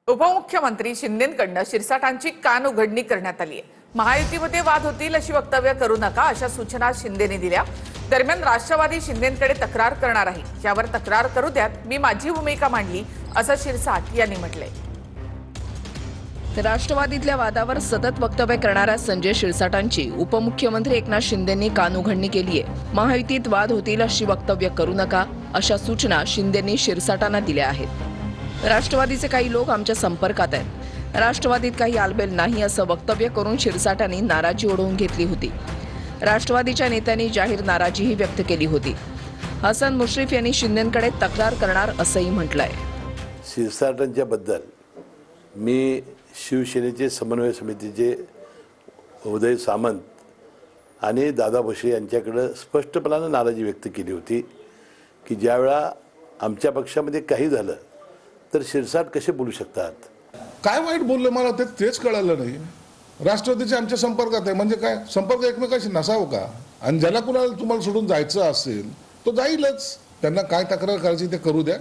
उपमुख्यमंत्री शिंदेंकडून शिरसाटांची कान उघडणी करण्यात आली आहे। महायुतीमध्ये वाद होतील अशी वक्तव्य करू नका अशा सूचना शिंदेने दिल्या। दरम्यान राष्ट्रवादी शिंदेंकडे तक्रार करणार आहे, यावर तक्रार करू द्यात, मी माझी भूमिका मांडली असं शिरसाट यांनी म्हटलंय। राष्ट्रवादीतल्या वादावर सतत वक्तव्य करणाऱ्या संजय शिरसाटांची उपमुख्यमंत्री एकनाथ शिंदेंनी कानउघडणी केली आहे। महायुतीत वाद होतील अशी वक्तव्य करू नका अशा सूचना शिंदेंनी शिरसाटांना दिल्या आहेत। राष्ट्रवादीचे काही लोक आमच्या संपर्कात आहेत, राष्ट्रवादीत काही आलबेल नाही असं वक्तव्य करून शिरसाटांनी नाराजी ओढवून घेतली होती। राष्ट्रवादीच्या नेत्यांनी जाहीर नाराजीही व्यक्त केली होती। हसन मुश्रीफ यांनी शिंदेंकडे तक्रार करणार असंही म्हटलंय। शिरसाटांच्या बद्दल मी शिवसेनेचे समन्वय समितीचे उदय सामंत आणि दादा भुसे यांच्याकडे स्पष्टपणाने नाराजी व्यक्त केली होती की ज्यावेळा आमच्या पक्षामध्ये काही झालं तर शिरसाट कसे बोलू शकतात। काय वाईट बोलले मला तेच कळलं नाही। राष्ट्रवादीचे आमच्या संपर्कात आहे म्हणजे काय संपर्क एकमेकाशी नसावं का? आणि ज्याला कुणाला तुम्हाला सोडून जायचं असेल तो जाईलच, त्यांना काय तक्रार करायची ते करू द्या,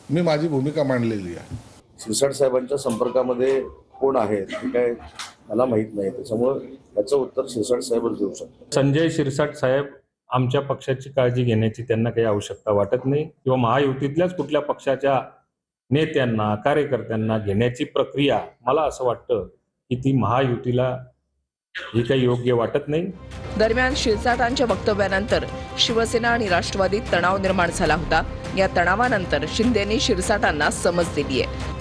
मी माझी भूमिका मांडलेली आहे। शिरसाट साहेबांच्या संपर्कामध्ये कोण आहेत हे काय मला माहित नाही, त्याच्यामुळे त्याचं उत्तर शिरसाट साहेबच देऊ शकतात। संजय शिरसाट साहेब आमच्या पक्षाची काळजी घेण्याची त्यांना काही आवश्यकता वाटत नाही, किंवा महायुतीतल्याच कुठल्या पक्षाच्या नेत्यांना कार्यकर्त्यांना घेण्याची प्रक्रिया मला असं वाटतं की ती महायुतीला ही काही योग्य वाटत नाही। दरम्यान शिरसाटांच्या वक्तव्यानंतर शिवसेना आणि राष्ट्रवादीत तणाव निर्माण झाला होता। या तणावानंतर शिंदेंनी शिरसाटांना समज दिली आहे।